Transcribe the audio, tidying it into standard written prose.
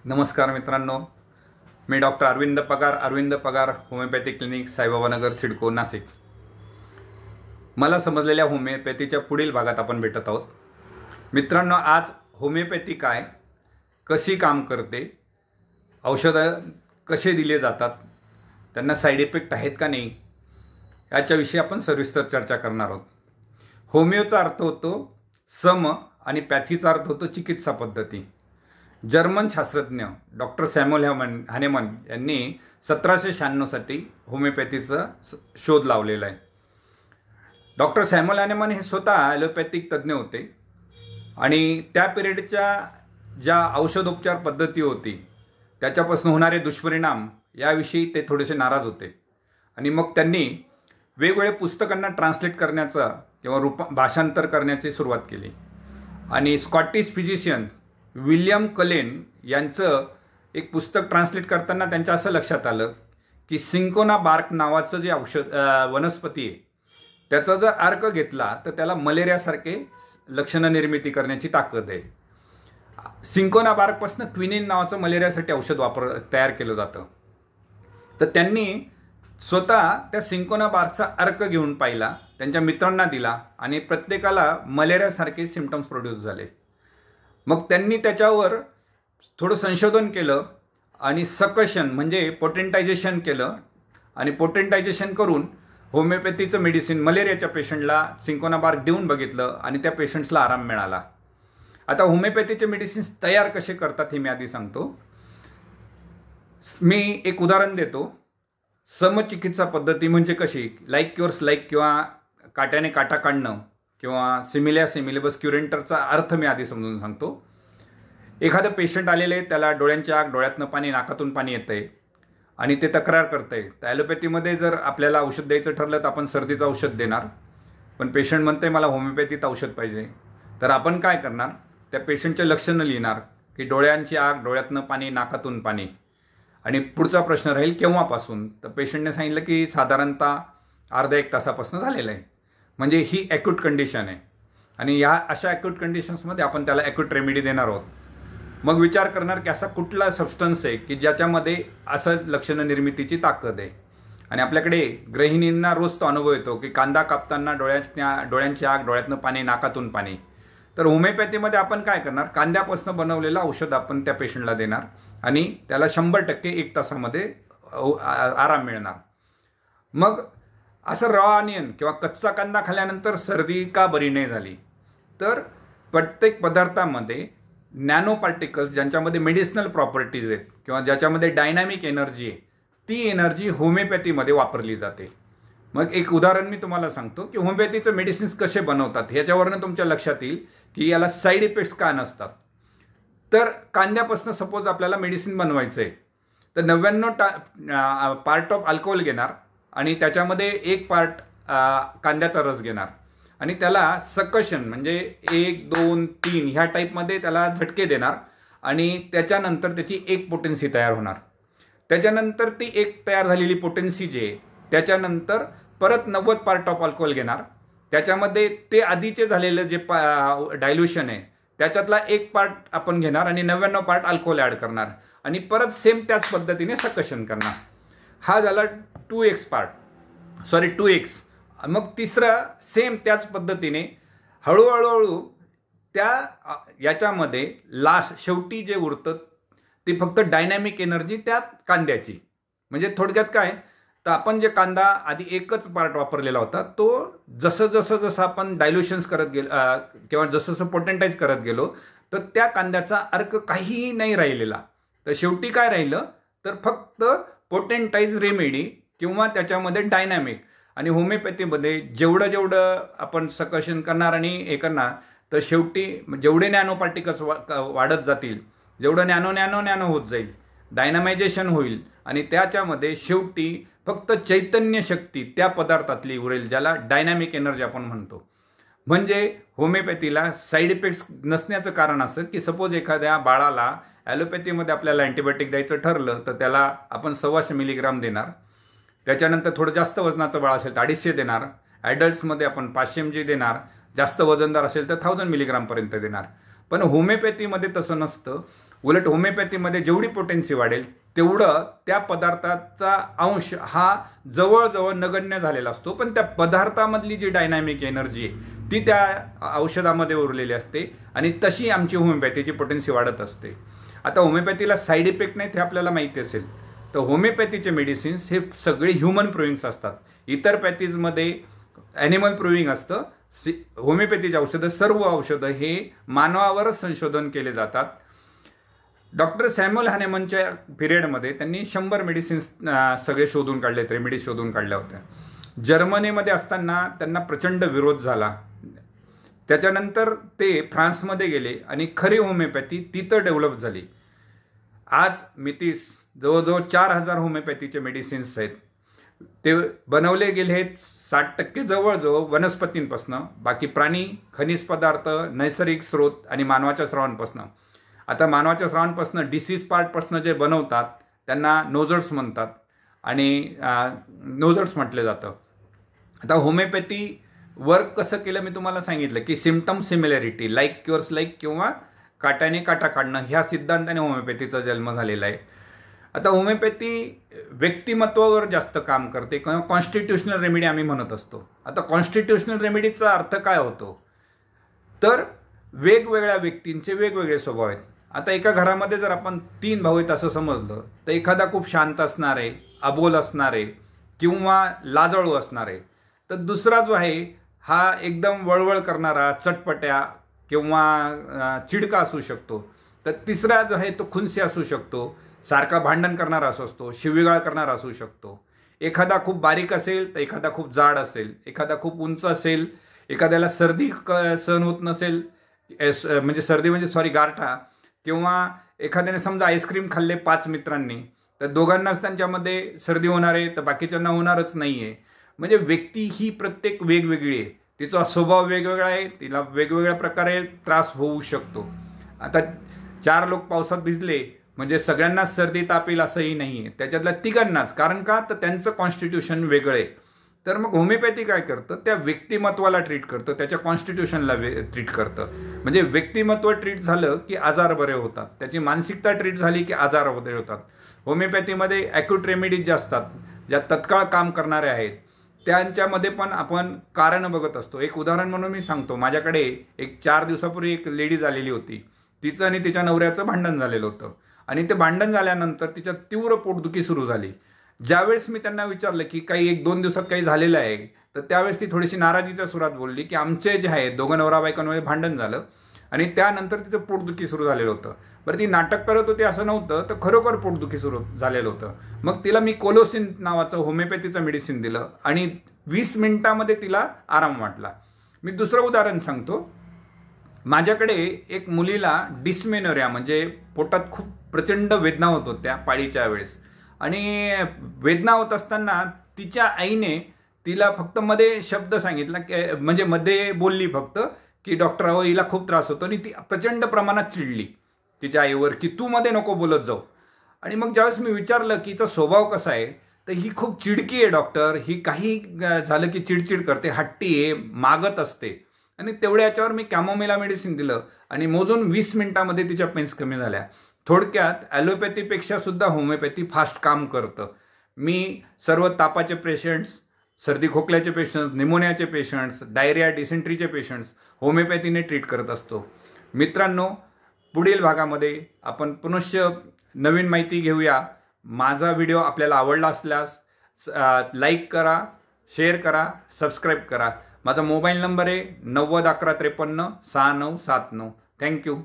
नमस्कार मित्रांनो, मी डॉक्टर अरविंद पगार होमिओपॅथी क्लिनिक, साईबाबा नगर, सिडको, नाशिक. मला समजलेल्या होमिओपॅथीच्या पुढील भागात आपण भेटत आहोत. मित्रांनो, आज होमिओपॅथी काय, कशी काम करते, औषधं कसे दिले जातात, त्यांना साईड इफेक्ट आहेत का नाही, याच्याविषयी आपण सविस्तर चर्चा करणार आहोत. होमिओचा अर्थ होतो सम आणि पॅथीचा अर्थ होतो चिकित्सा पद्धती. जर्मन शास्त्रज्ञ डॉक्टर सॅम्युअल हानेमन यांनी 1796 साठी होमिओपॅथीचा शोध लावलेला आहे. डॉक्टर सॅम्युअल हानेमन हे स्वतः ॲलोपॅथिक तज्ज्ञ होते आणि त्या पिरियडच्या ज्या औषधोपचार पद्धती होती त्याच्यापासून होणारे दुष्परिणाम याविषयी ते थोडेसे नाराज होते आणि मग त्यांनी वेगवेगळ्या पुस्तकांना ट्रान्सलेट करण्याचा किंवा भाषांतर करण्याची सुरुवात केली. आणि स्कॉटिश फिजिशियन विल्यम कलेन यांचं एक पुस्तक ट्रान्सलेट करताना त्यांच्या असं लक्षात आलं की सिंकोना बार्क नावाचं जे औषध वनस्पती आहे त्याचा जर अर्क घेतला तर त्याला मलेरियासारखे लक्षणं निर्मिती करण्याची ताकद आहे. सिंकोना बार्कपासून क्विनिन नावाचं मलेरियासाठी औषध तयार केलं जातं. तर त्यांनी स्वतः त्या सिंकोना बार्कचा अर्क घेऊन पाहिला, त्यांच्या मित्रांना दिला आणि प्रत्येकाला मलेरियासारखे सिम्पटम्स प्रोड्यूस झाले. मग त्यांनी त्याच्यावर थोडं संशोधन केलं आणि सकशन म्हणजे पोटेंटायझेशन केलं आणि पोटेंटायझेशन करून होमिओपॅथीचं मेडिसिन मलेरियाच्या पेशंटला सिंकोना बार्क देऊन बघितलं आणि त्या पेशंट्सला आराम मिळाला. आता होमिओपॅथीचे मेडिसिन्स तयार कसे करतात हे मी आधी सांगतो. मी एक उदाहरण देतो. समचिकित्सा पद्धती म्हणजे कशी, लाईक क्युअर्स लाईक किंवा काट्याने काटा काढणं किंवा सिमिलिया सिमिलिबस क्युरेंटरचा अर्थ मी आधी समजून सांगतो. एखादं पेशंट आलेले आहे, त्याला डोळ्यांची आग, डोळ्यातनं पाणी, नाकातून पाणी येतंय आणि ते तक्रार करतंय. तर ॲलोपॅथीमध्ये जर आपल्याला औषध द्यायचं ठरलं तर आपण सर्दीचं औषध देणार, पण पेशंट म्हणतंय मला होमिओपॅथीत औषध पाहिजे. तर आपण काय करणार, त्या पेशंटचे लक्षणं लिहिणार की डोळ्यांची आग, डोळ्यातनं पाणी, नाकातून पाणी. आणि पुढचा प्रश्न राहील केव्हापासून, तर पेशंटने सांगितलं की साधारणतः अर्धा एक तासापासून झालेलं आहे. म्हणजे ही ॲक्यूट कंडिशन आहे आणि या अशा ॲक्यूट कंडिशन्समध्ये आपण त्याला ॲक्यूट रेमेडी देणार आहोत. मग विचार करणार की असा कुठला सबस्टन्स आहे की ज्याच्यामध्ये असं लक्षण निर्मितीची ताकद आहे. आणि आपल्याकडे गृहिणींना रोज तो अनुभव येतो की कांदा कापताना डोळ्यांची आग, डोळ्यातनं पाणी, नाकातून पाणी. तर होमिओपॅथीमध्ये आपण काय करणार, कांद्यापासून बनवलेलं औषध आपण त्या पेशंटला देणार आणि त्याला 100% 1 तासामध्ये आराम मिळणार. मग असं रॉ ऑनियन किंवा कच्चा कांदा खाल्ल्यानंतर सर्दी का बरी नाही झाली, तर प्रत्येक पदार्थामध्ये नॅनो पार्टिकल्स ज्यांच्यामध्ये मेडिसिनल प्रॉपर्टीज आहेत किंवा ज्याच्यामध्ये डायनॅमिक एनर्जी आहे, ती एनर्जी होमिओपॅथीमध्ये वापरली जाते. मग एक उदाहरण मी तुम्हाला सांगतो की होमिओपॅथीचे मेडिसिन्स कसे बनवतात ह्याच्यावरनं तुमच्या लक्षात येईल की याला साईड इफेक्ट्स का नसतात. तर कांद्यापासून सपोज आपल्याला मेडिसिन बनवायचं आहे तर 99 पार्ट ऑफ अल्कोहोल घेणार आणि त्याच्यामध्ये 1 पार्ट कांद्याचा रस घेणार आणि त्याला सकशन म्हणजे 1, 2, 3 ह्या टाईपमध्ये त्याला झटके देणार आणि त्याच्यानंतर त्याची एक पोटेन्सी तयार होणार. त्याच्यानंतर ती एक तयार झालेली पोटेन्सी जी आहे त्याच्यानंतर परत 90 पार्ट ऑफ अल्कोहोल घेणार, त्याच्यामध्ये ते आधीचे झालेलं जे डायल्युशन आहे त्याच्यातला 1 पार्ट आपण घेणार आणि 99 पार्ट अल्कोहोल ॲड करणार आणि परत सेम त्याच पद्धतीने सकशन करणार. हा झाला 2x. मग तिसरा सेम त्याच पद्धतीने हळूहळू त्या याच्यामध्ये शेवटी जे उरतं ते फक्त डायनॅमिक एनर्जी त्या कांद्याची. म्हणजे थोडक्यात काय, तर आपण जे कांदा आधी एकच पार्ट वापरलेला होता तो जसं आपण डायल्युशन्स करत गेलो किंवा जसं पोटेंटाइज करत गेलो तर त्या कांद्याचा अर्क काहीही नाही राहिलेला. तर शेवटी काय राहिलं तर फक्त पोटेंटाइज रेमेडी किंवा त्याच्यामध्ये डायनॅमिक. आणि होमिओपॅथीमध्ये जेवढं आपण सकशन करणार आणि हे करणार तर शेवटी जेवढे नॅनो पार्टिकल्स वाढत जातील, जेवढं नॅनो होत जाईल, डायनामायझेशन होईल आणि त्याच्यामध्ये शेवटी फक्त चैतन्य शक्ती त्या पदार्थातली उरेल ज्याला डायनॅमिक एनर्जी आपण म्हणतो. म्हणजे होमिओपॅथीला साईड इफेक्ट्स नसण्याचं कारण असं की सपोज एखाद्या बाळाला ॲलोपॅथीमध्ये आपल्याला अँटीबायोटिक द्यायचं ठरलं तर त्याला आपण 125 मिलीग्राम देणार. त्याच्यानंतर थोडं जास्त वजनाचं बाळ असेल तर 250 देणार. ॲडल्ट्समध्ये आपण 500 mg देणार. जास्त वजनदार असेल तर 1000 मिलीग्रामपर्यंत देणार. पण होमिओपॅथीमध्ये तसं नसतं. उलट होमिओपॅथीमध्ये जेवढी पोटेन्सी वाढेल तेवढं त्या पदार्थाचा अंश हा जवळजवळ नगण्य झालेला असतो, पण त्या पदार्थामधली जी डायनामिक एनर्जी आहे ती त्या औषधामध्ये उरलेली असते आणि तशी आमची होमिओपॅथीची पोटेन्सी वाढत असते. आता होमिओपॅथीला साईड इफेक्ट नाहीत हे आपल्याला माहिती असेल, तर होमिओपॅथीचे मेडिसिन्स हे सगळे ह्युमन प्रूव्हिंग्स असतात. इतर पॅथीजमध्ये ॲनिमल प्रूव्हिंग असतं. होमिओपॅथीची औषधं, सर्व औषधं हे मानवावरच संशोधन केले जातात. डॉक्टर सॅम्युअल हानेमनच्या पिरियडमध्ये त्यांनी 100 मेडिसिन्स सगळे शोधून काढले, रेमेडीज शोधून काढल्या होत्या. जर्मनीमध्ये असताना त्यांना प्रचंड विरोध झाला. त्याच्यानंतर ते फ्रान्समध्ये गेले आणि खरी होमिओपॅथी तिथं डेव्हलप झाली. आज मितीस जवळजवळ 4000 होमिओपॅथीचे मेडिसिन्स आहेत. ते बनवले गेले आहेत 60% जवळजवळ वनस्पतींपासून, बाकी प्राणी, खनिज पदार्थ, नैसर्गिक स्रोत आणि मानवाच्या स्रावांपासून. आता मानवाच्या स्रावांपासून डिसीज पार्टपासून जे बनवतात त्यांना नोझड्स म्हणतात आणि नोझड्स म्हटलं जातं. आता होमिओपॅथी वर्क कसं केलं मी तुम्हाला सांगितलं की symptom similarity, like cures like किंवा काट्याने काटा काढणं ह्या सिद्धांताने होमिओपॅथीचा जन्म झालेला आहे. आता होमिओपॅथी व्यक्तिमत्वावर जास्त काम करते किंवा कॉन्स्टिट्युशनल रेमेडी आम्ही म्हणत असतो. आता कॉन्स्टिट्युशनल रेमेडीचा अर्थ काय होतो, तर वेगवेगळ्या व्यक्तींचे वेगवेगळे स्वभाव आहेत. आता एका घरामध्ये जर आपण 3 भाऊ आहेत असं समजलं तर एखादा खूप शांत असणार आहे, अबोल असणार आहे किंवा लाजळू असणार आहे, तर दुसरा जो आहे हा एकदम वळवळ करणारा, चटपट्या किंवा चिडका असू शकतो. तर तिसरा जो आहे तो खुनसी असू शकतो, सारखा भांडण करणारा असतो, शिवीगाळ करणारा असू शकतो. एखादा खूप बारीक असेल तर एखादा खूप जाड असेल, एखादा खूप उंच असेल, एखाद्याला सर्दी सहन होत नसेल, म्हणजे गारठा, किंवा एखाद्याने समजा आईस्क्रीम खाल्ले 5 मित्रांनी तर दोघांनाच त्यांच्यामध्ये सर्दी होणार आहे तर बाकीच्यांना होणारच नाहीये. म्हणजे व्यक्ती ही प्रत्येक वेगवेगळी आहे, तिचा स्वभाव वेगवेगळा आहे, तिला वेगवेगळ्या प्रकारे त्रास होऊ शकतो. आता 4 लोक पावसात भिजले म्हणजे सगळ्यांनाच सर्दी ताप येईल असंही नाहीये, त्याच्यातल्या तिघांनाच. कारण का, तर त्यांचं कॉन्स्टिट्यूशन वेगळं आहे. तर मग होमिओपॅथी काय करतं, त्या व्यक्तिमत्वाला ट्रीट करतं, त्याच्या कॉन्स्टिट्यूशनला ट्रीट करतं. म्हणजे व्यक्तिमत्व ट्रीट झालं की आजार बरे होतात, त्याची मानसिकता ट्रीट झाली की आजार बरे होतात. होमिओपॅथीमध्ये ॲक्यूट रेमेडीज ज्या असतात, ज्या तत्काळ काम करणाऱ्या आहेत, त्यांच्यामध्ये पण आपण कारण बघत असतो. एक उदाहरण म्हणून मी सांगतो. माझ्याकडे एक 4 दिवसापूर्वी एक लेडीज आलेली होती. तिचं आणि तिच्या नवऱ्याचं भांडण झालेलं होतं आणि ते भांडण झाल्यानंतर तिच्या तीव्र पोटदुखी सुरू झाली. ज्यावेळेस मी त्यांना विचारलं की काही 1-2 दिवसात काही झालेलं आहे, तर त्यावेळेस ती थोडीशी नाराजीच्या सुरात बोलली की आमचे जे आहे दोघं नवरा बायकांमध्ये भांडण झालं आणि त्यानंतर तिचं पोटदुखी सुरू झालेलं होतं. बरं, ती नाटक करत होती असं नव्हतं, तर खरोखर पोटदुखी सुरू झालेलं होतं. मग तिला मी कोलोसिन नावाचं होमिओपॅथीचं मेडिसिन दिलं आणि 20 मिनिटामध्ये तिला आराम वाटला. मी दुसरं उदाहरण सांगतो. माझ्याकडे एक मुलीला डिस्मेनोरिया म्हणजे पोटात खूप प्रचंड वेदना होत होत्या पाळीच्या वेळेस, आणि वेदना होत असताना तिच्या आईने तिला फक्त मध्ये शब्द सांगितला की म्हणजे मध्ये बोलली फक्त की डॉक्टर अहो हिला खूप त्रास होतो, आणि ती प्रचंड प्रमाणात चिडली तिच्या आईवर की तू मध्ये नको बोलत जाऊ. आणि मग ज्यावेळेस मी विचारलं की हिचा स्वभाव कसा आहे, तर ही खूप चिडकी आहे डॉक्टर, ही काही झालं की चिडचिड करते, हट्टी आहे, मागत असते. आणि तेवढ्या याच्यावर मी कॅमोमिला मेडिसिन दिलं आणि मोजून 20 मिनिटामध्ये तिच्या पेन्स कमी झाल्या. थोडक्यात ॲलोपॅथीपेक्षा सुद्धा होमिओपॅथी फास्ट काम करतं. मी सर्व तापाचे पेशंट्स, सर्दी खोकल्याचे पेशंट्स, निमोनियाचे पेशंट्स, डायरिया डिसेंट्रीचे पेशंट्स होमिओपॅथीने ट्रीट करत असतो. मित्रांनो, पुढील भागामध्ये आपण पुनश्च नवीन माहिती घेऊया. माझा व्हिडिओ आपल्याला आवडला असल्यास लाईक करा, शेअर करा, सबस्क्राईब करा. माझा मोबाईल नंबर आहे 90 11 53 6979. थँक्यू.